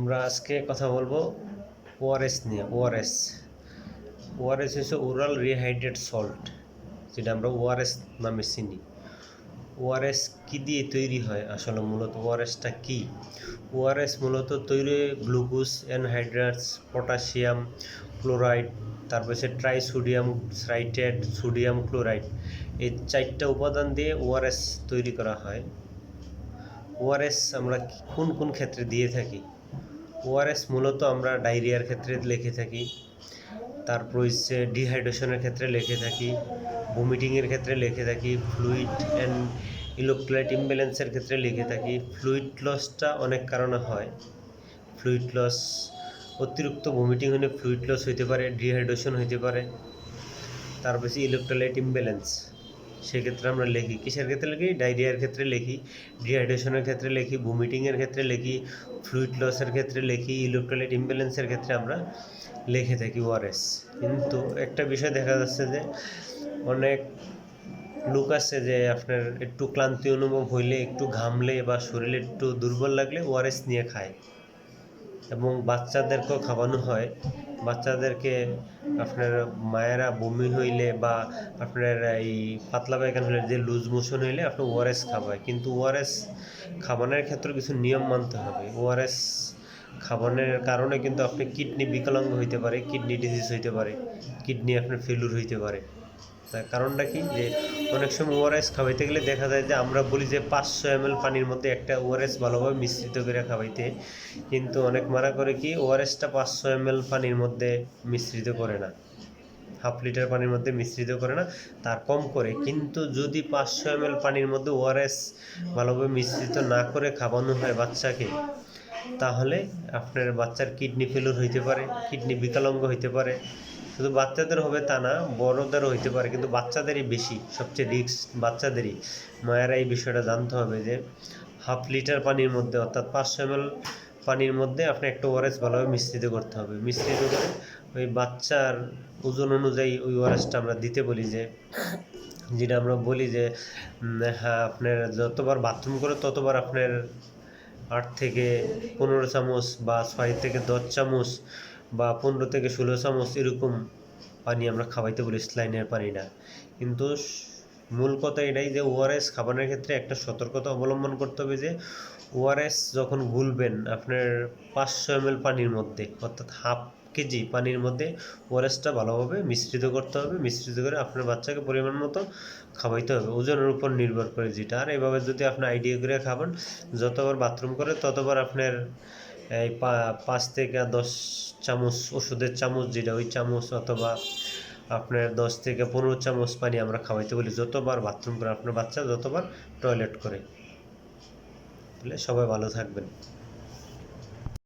আমরা আজকে কথা বলবো ওআরএস নিয়ে। ওআরএস হচ্ছে ওরাল রিহাইড্রেট সল্ট, যেটা আমরা ওআরএস নামে চিনি। ওআরএস কী দিয়ে তৈরি হয়? আসলে মূলত ওআরএসটা কী? ওআরএস মূলত তৈরি গ্লুকোজ, অ্যানহাইড্রাটস, পটাশিয়াম ক্লোরাইড, তারপর হচ্ছে ট্রাইসোডিয়াম সাইট্রেট, সোডিয়াম ক্লোরাইড, এই 4টা উপাদান দিয়ে ওআরএস তৈরি করা হয়। ওআরএস আমরা কোন কোন ক্ষেত্রে দিয়ে থাকি? ওআরএস মূলত আমরা ডায়রিয়ার ক্ষেত্রে লিখে থাকি, তারপর হচ্ছে ডিহাইড্রেশনের ক্ষেত্রে লিখে থাকি, ভমিটিংয়ের ক্ষেত্রে লিখে থাকি, ফ্লুইড অ্যান্ড ইলেকট্রোলাইট ইমব্যালেন্সের ক্ষেত্রে লিখে থাকি। ফ্লুইড লসটা অনেক কারণে হয়। ফ্লুইড লস, অতিরিক্ত ভমিটিং হলে ফ্লুইড লস হইতে পারে, ডিহাইড্রেশন হইতে পারে। তারপর হচ্ছে ইলেকট্রোলাইট ইমব্যালেন্স, সেক্ষেত্রে আমরা লিখি। কিসের ক্ষেত্রে লিখি? ডায়রিয়ার ক্ষেত্রে লিখি, ডিহাইড্রেশনের ক্ষেত্রে লিখি, ভমিটিংয়ের ক্ষেত্রে লিখি, ফ্লুইড লসের ক্ষেত্রে লিখি, ইলেকট্রোলাইট ইমব্যালেন্সের ক্ষেত্রে আমরা লিখে থাকি ওআরএস। কিন্তু একটা বিষয় দেখা যাচ্ছে যে অনেক লোক আছে যে আপনার একটু ক্লান্তি অনুভব হইলে, একটু ঘামলে বা শরীরে একটু দুর্বল লাগলে ওআরএস নিয়ে খায়, এবং বাচ্চাদেরকেও খাওয়ানো হয়। বাচ্চাদেরকে আপনার মায়েরা বমি হইলে বা আপনার এই পাতলা পায়খানা হইলে, যে লুজ মোশন হইলে আপনার ওআরএস খাওয়ায়। কিন্তু ওআরএস খাওয়ানোর ক্ষেত্রে কিছু নিয়ম মানতে হবে। ওআরএস খাওয়ানোর কারণে কিন্তু আপনি কিডনি বিকলাঙ্গ হইতে পারে, কিডনি ডিজিজ হইতে পারে, কিডনি আপনার ফেলুর হইতে পারে। তার কারণটা কি? যে অনেক সময় ওআরএস খাওয়াইতে গেলে দেখা যায় যে আমরা বলি যে 500 ml পানির মধ্যে একটা ওআরএস ভালোভাবে মিশ্রিত করে খাওয়াইতে, কিন্তু অনেক মারা করে কি ওআরএসটা 500 ml পানির মধ্যে মিশ্রিত করে না, হাফ লিটার পানির মধ্যে মিশ্রিত করে না, তার কম করে। কিন্তু যদি 500 ml পানির মধ্যে ওআরএস ভালোভাবে মিশ্রিত না করে খাওয়ানো হয় বাচ্চাকে, তাহলে আপনার বাচ্চার কিডনি ফেলুর হইতে পারে, কিডনি বিকলাঙ্গ হইতে পারে। শুধু বাচ্চাদের হবে তা না, বড়দেরও হইতে পারে, কিন্তু বাচ্চাদেরই বেশি, সবচেয়ে রিস্ক বাচ্চাদেরই। মায়েরা এই বিষয়টা জানতে হবে যে হাফ লিটার পানির মধ্যে, অর্থাৎ 500 ml পানির মধ্যে আপনি একটা ওআরএস ভালোভাবে মিশ্রিত করতে হবে। মিশ্রিত করে ওই বাচ্চার ওজন অনুযায়ী ওই ওআরএসটা আমরা দিতে বলি, যে যেটা আমরা বলি যে হ্যাঁ, আপনার যতবার বাথরুম করে ততবার আপনার 8 থেকে 15 চামচ বা 6 থেকে 10 চামচ বা 15 থেকে 16 চামচ এরকম পানি আমরা খাওয়াইতে বলি, স্লাইনের পানিটা। কিন্তু মূল কথা এটাই যে ওআরএস খাবারের ক্ষেত্রে একটা সতর্কতা অবলম্বন করতে হবে, যে ওআরএস যখন গুলবেন আপনার 500 ml পানির মধ্যে, অর্থাৎ হাফ কেজি পানির মধ্যে ওআরএসটা ভালোভাবে মিশ্রিত করতে হবে। মিশ্রিত করে আপনার বাচ্চাকে পরিমাণ মতো খাওয়াইতে হবে, ওজনের উপর নির্ভর করে যেটা। আর এইভাবে যদি আপনি আইডিয়া করে খাবেন, যতবার বাথরুম করে ততবার আপনার এই 5 থেকে 10 চামচ ওষুধের চামচ, যেটা ওই চামচ, অথবা আপনার 10 থেকে 15 চামচ পানি আমরা খাওয়াইতে বলি যতবার বাথরুম করে আপনার বাচ্চা, যতবার টয়লেট করে। তাহলে সবাই ভালো থাকবেন।